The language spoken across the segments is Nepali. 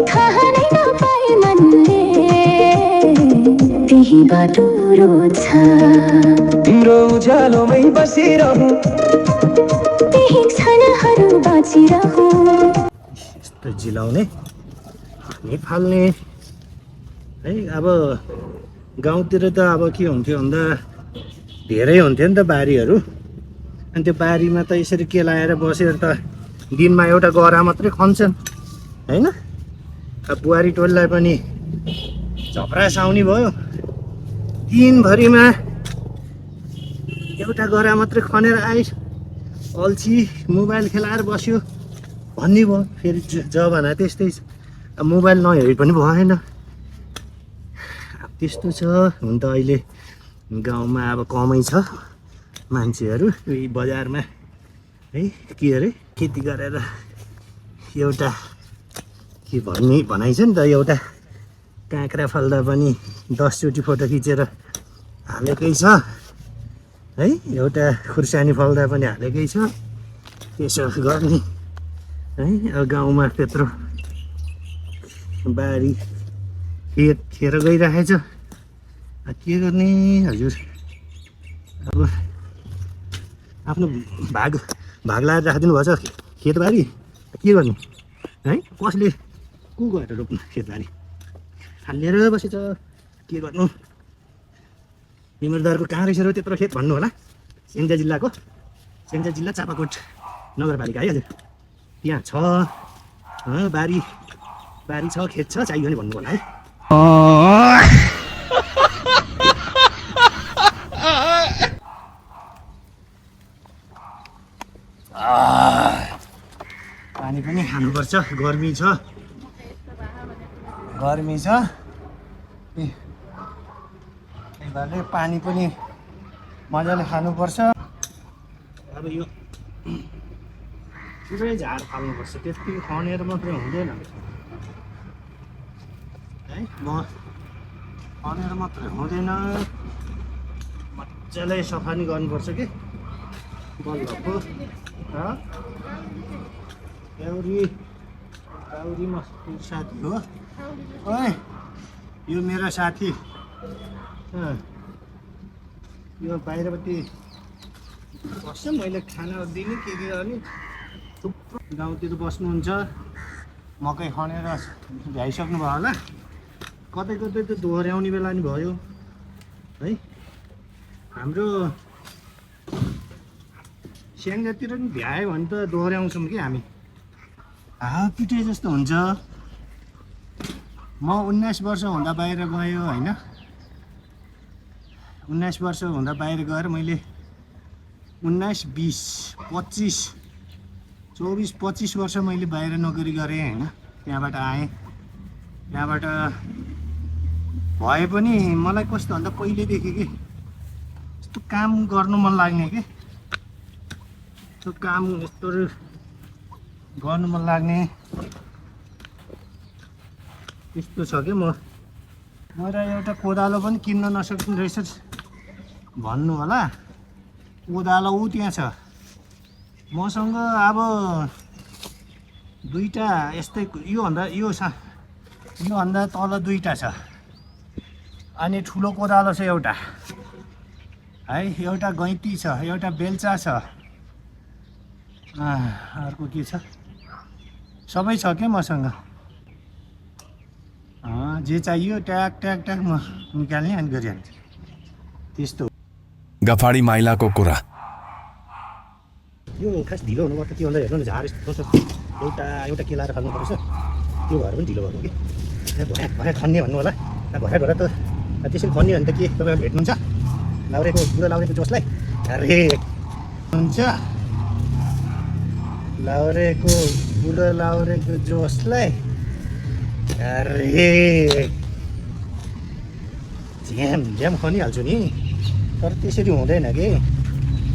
थाहा नै नपाए मनले त्यही बाटो रोज्छ तिम्रो उज्यालोमै बसिरहँ त्यही क्षणहरू बाँचिरहँ यस्तो जिलाउने हानी फाल्ने है। अब गाउँतिर त अब के हुन्थ्यो भन्दा धेरै हुन्थ्यो नि त बारीहरू, अनि त्यो बारीमा त यसरी केलाएर बसेर त दिनमा एउटा गरा मात्रै खन्छन् होइन। अब बुहारी टोललाई पनि झपरास आउने भयो, दिनभरिमा एउटा गरा मात्रै खनेर आइस अल्छी मोबाइल खेलाएर बस्यो भन्ने भयो। फेरि जमाना त्यस्तै छ, अब मोबाइल नहेरी पनि भएन। अब त्यस्तो छ। हुन त अहिले गाउँमा अब कमै छ मान्छेहरू, यही बजारमा है के अरे खेती गरेर एउटा के भन्ने भनाइ छ नि त, एउटा काँक्रा फल्दा पनि 10 चोटि फोटो खिचेर हालेकै छ है, एउटा खुर्सानी फल्दा पनि हालेकै छ। त्यसो गर्ने है। अब गाउँमा त्यत्रो बारी खेत खेर गइरहेछ, के गर्ने हजुर। अब आफ्नो भाग लाएर राखिदिनु भएको छ खेतबारी, के गर्नु है। कसले को गएर रोप्नु खेतबारी, हालेर बसेछ, के गर्नु। तिमीहरूको कहाँ रहेछ र त्यत्रो खेत भन्नु होला। स्याङ्जा जिल्ला चापाकोट नगरपालिका है हजुर, त्यहाँ छ बारी छ, खेत छ, चाहियो भने भन्नु होला है। पानी पनि खानुपर्छ, गर्मी छ त्यही भएर पानी पनि मजाले खानुपर्छ। अब यो पुरै झार फाल्नुपर्छ, त्यति खनेर मात्रै हुँदैन है। खनेर मात्रै हुँदैन, मजाले सफा नि गर्नुपर्छ कि बल्लको। काउरी मेरो साथी हो, ओए यो मेरो साथी। यो बाहिरपट्टि बस्छ, मैले खाना दिने के गर्ने। थुप्रो गाउँतिर बस्नुहुन्छ, मकै खनेर भ्याइसक्नु भयो होला, कतै त दोहोऱ्याउने बेला नि भयो है। हाम्रो स्याङ्जातिर नि भ्यायो भने त दोहोऱ्याउँछौँ कि हामी, पिटे जस्तो हुन्छ। म 19 वर्ष हुँदा बाहिर गयो होइन, 19 वर्ष हुँदा बाहिर गएर मैले 19, 20, 25, 24, 25 वर्ष मैले बाहिर नोकरी गरेँ होइन। त्यहाँबाट आएँ, त्यहाँबाट भए पनि मलाई कस्तो भन्दा पहिल्यैदेखि कि यस्तो काम गर्नु मन लाग्ने कि, यस्तो काम यस्तो गर्नु मन लाग्ने त्यस्तो छ कि। मेरो एउटा कोदालो पनि किन्न नसक्ने रहेछ भन्नु होला। कोदालो ऊ त्यहाँ छ मसँग, अब दुईवटा यस्तै योभन्दा तल दुईवटा छ, अनि ठुलो कोदालो छ एउटा है, एउटा गैँती छ, एउटा बेल्चा छ, अर्को के छ, सबै छ क्या मसँग। जे चाहियो ट्याक ट्याक ट्याक म निकाल्ने अनि गरिहाल्छु त्यस्तो। गफाडी माइलाको कुरा यो खास ढिलो हुनुपर्छ, के भन्दा हेर्नु न झार यस्तो एउटा केलाएर खानुपर्छ, त्यो भएर पनि ढिलो भएको कि। भरे खन्ने भन्नु होला, भरे त त्यसरी खन्ने भने त के तपाईँहरू भेट्नुहुन्छ बुढो लाउरेको जोसलाई। अरे हुन्छ बुढो लाउरेको जोसलाई, अरे झ्याम खनिहाल्छु नि, तर त्यसरी हुँदैन कि।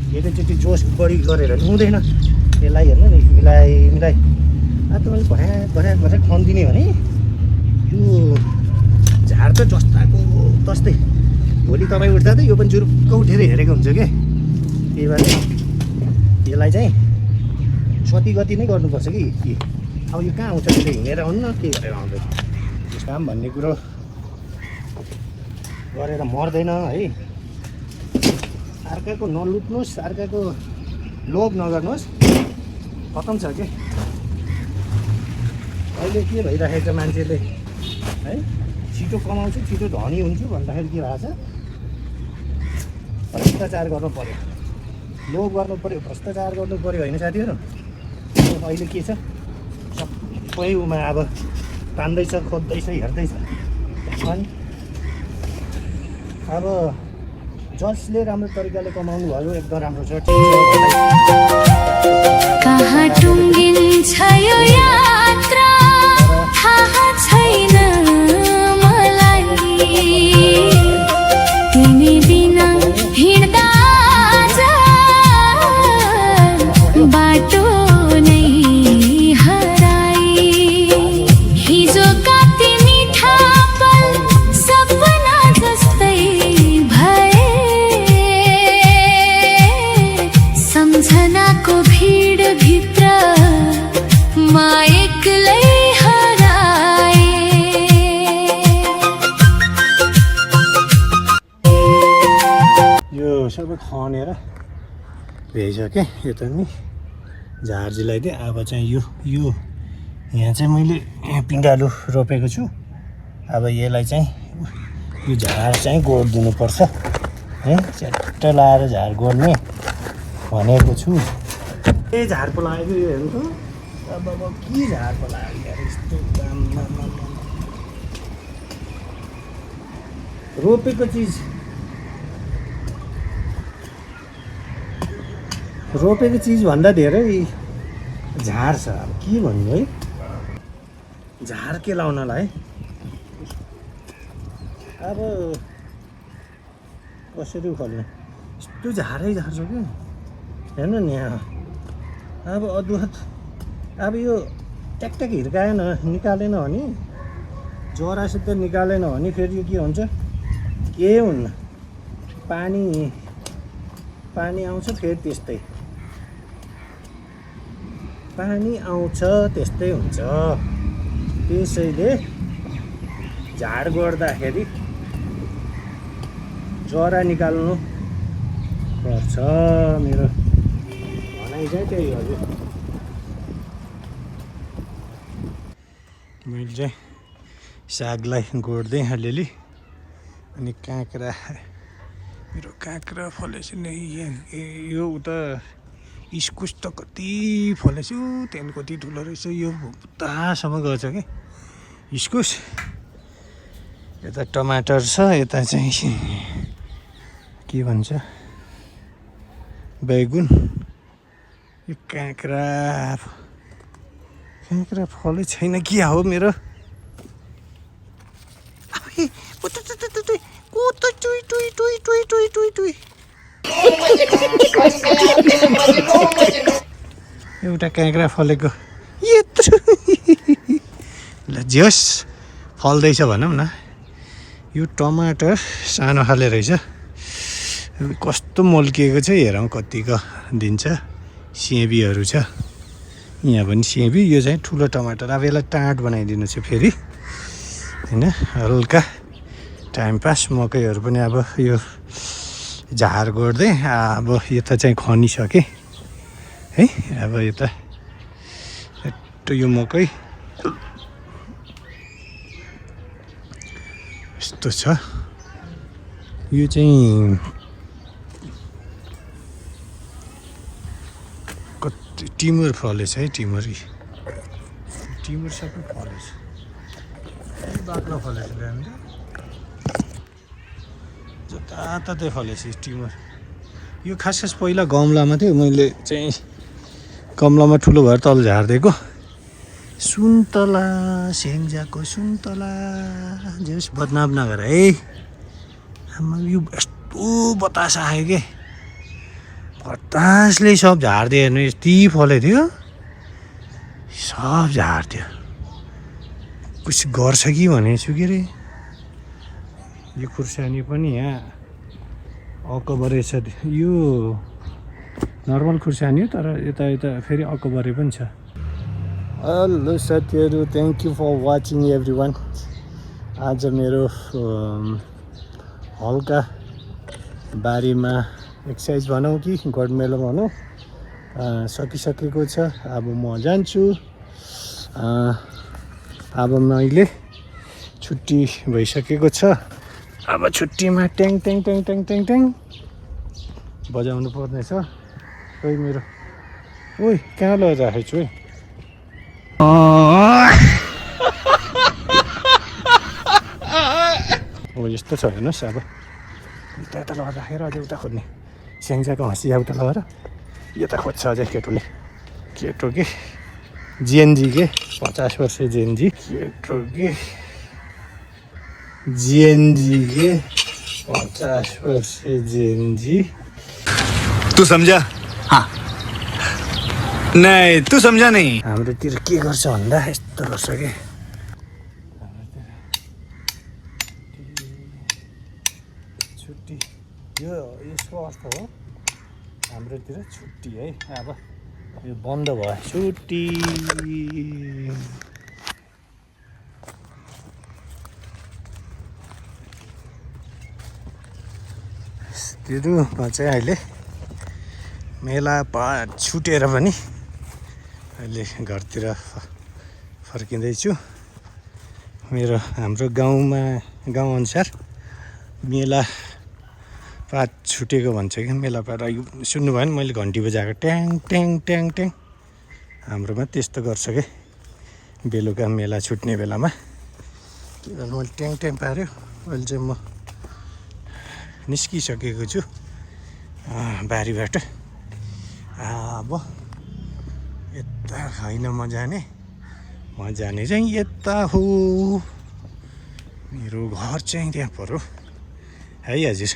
एकैचोटि जोस बढी गरेर हुँदैन, यसलाई हेर्नु नि मिलाइ तपाईँले भर्याक खनिदिने भने यो झार त जस्ताको तस्तै भोलि तपाईँ उठ्दा त यो पनि जुरुक्क उठेर हेरेको हुन्छ क्या। त्यही भएर यसलाई चाहिँ सती गति नै गर्नुपर्छ कि अब यो कहाँ आउँछ अहिले हिँडेर आउनु न के गरेर आउँदैन काम भन्ने कुरो गरेर मर्दैन है अर्काको नलुट्नुहोस् अर्काको लोभ नगर्नुहोस् खतम छ के अहिले के भइरहेको छ मान्छेले है छिटो कमाउँछु छिटो धनी हुन्छु भन्दाखेरि के भएको छ भ्रष्टाचार गर्नु पर्यो लोभ गर्नु पर्यो भ्रष्टाचार गर्नु पर्यो होइन साथीहरू अहिले के छ सबै उमा अब तान्दैछ खोज्दैछ हेर्दैछ अनि अब जसले राम्रो तरिकाले कमाउनु भयो एकदम राम्रो छ ठिक छ कहाँ टुङ्गिन्छ यो यात्रा थाहा छैन मलाई तिमी बिना हिँड्दा बाटो नै हराई हिजो कति मिठा पल सपना जस्तै भए सम्झनाको भिड भित्र म एक्लै हराए यो सबै खनेर भेज क्या यो त नि झारजीलाई दिएँ अब चाहिँ यो यहाँ चाहिँ मैले पिँडालु रोपेको छु अब यसलाई चाहिँ यो झार चाहिँ गोडिदिनुपर्छ है च्याट्ट लाएर झार गोड्ने भनेको छु के झार पलाएको यो हेर्नु अब के झार पलाएको यार यस्तो रोपेको चिज भन्दा धेरै झार छ अब के भन्नु है झार के लाउनलाई अब कसरी खोल्ने यस्तो झारै झार छ क्या हेर्नु नि यहाँ अब अदुवा अब यो ट्याकट्याक हिर्काएन निकालेन भने जरासित निकालेन भने फेरि यो के हुन्छ केही हुन्न पानी आउँछ फेरि त्यस्तै पानी आउँछ त्यस्तै हुन्छ त्यसैले झाड गोड्दाखेरि जरा निकाल्नु पर्छ मेरो भनाइ चाहिँ त्यही हो मैले चाहिँ सागलाई गोड्दै अलिअलि अनि काँक्रा मेरो काँक्रा फलेछ नि यो उता इस्कुस त कति फलेछ त्यहाँदेखि कति ठुलो रहेछ यो उतासम्म गएछ कि इस्कुस यता टमाटर छ यता चाहिँ के भन्छ बैगुन यो काँक्रा फलै छैन के हो मेरो एउटा काँक्रा फलेको यत्रो ल जोस् फल्दैछ भनौँ न यो टमाटर सानो खाले रहेछ कस्तो मल्किएको छ हेरौँ कतिको दिन्छ सिँबीहरू छ यहाँ पनि सिँबी यो चाहिँ ठुलो टमाटर अब यसलाई टाँट बनाइदिनु छ फेरि होइन हल्का टाइम पास मकैहरू पनि अब यो झार गोड्दै अब यता चाहिँ खनिसकेँ है अब यता यो मकै यस्तो छ यो चाहिँ कति टिमुर फलेछ है टिमुर सबै फलेछ बाक्लो फलेछ ल्याउनु जताततै फलेछ टिमुर यो खास पहिला गमलामा थियो मैले चाहिँ गमलामा ठुलो भएर तल झारिदिएको सुन्तला स्याङ्जाको सुन्तला जस बदनाम नगर है आमा यो यस्तो बतास आयो के बतासले सब झारिदियो हेर्नु यति फलेको थियो सब झार्थ्यो कुछ गर्छ कि भनेको छु के अरे यो खुर्सानी पनि यहाँ अकबरे छ यो नर्मल खुर्सानी हो तर यता फेरि अकबरे पनि छ हेलो साथीहरू, thank you for watching everyone. आज मेरो हल्का बारीमा एक्सर्साइज भनौँ कि गडमेलो भनौँ सकिसकेको छ। अब म जान्छु। अब मैले छुट्टी भइसकेको छ। अब छुट्टीमा ट्याङ ट्याङ ट्याङ ट्याङ ट्याङ ट्याङ बजाउनु पर्नेछ। खोइ मेरो ओइ कहाँ लगेर राखेको छु है। अब यस्तो छ हेर्नुहोस्। अब उता यता लगेर राखेर अझै उता खोज्ने स्याङ्जाको हँसिया उता लगेर यता खोज्छ अझै केटोले। केटो के जिएनजी के 50 वर्ष जिएनजी केटो के जिएनजी के 50 वर्ष जिएनजी। तू समझा? हाँ नहीं तू समझा नहीं। हाम्रोतिर के गर्छ भन्दा यस्तो गर्छ कि छुट्टी यो यसको अर्थ हो हाम्रोतिर छुट्टी है। अब यो बन्द भयो छुट्टी। म चाहिँ अहिले मेला छुटेर पनि अहिले घरतिर फर्किँदैछु। हाम्रो गाउँअनुसार मेला पात छुटेको भन्छ कि मेला पात सुन्नुभयो नि मैले घन्टी बजाएको ट्याङ ट्याङ ट्याङ ट्याङ। हाम्रोमा त्यस्तो गर्छ कि बेलुका मेला छुट्ने बेलामा के गर्नु मैले ट्याङ ट्याङ पार्यो। अहिले चाहिँ म निस्किसकेको छु बारीबाट। अब यता होइन म जाने चाहिँ यता हो। मेरो घर चाहिँ त्यहाँ पऱ्यो है हजुर।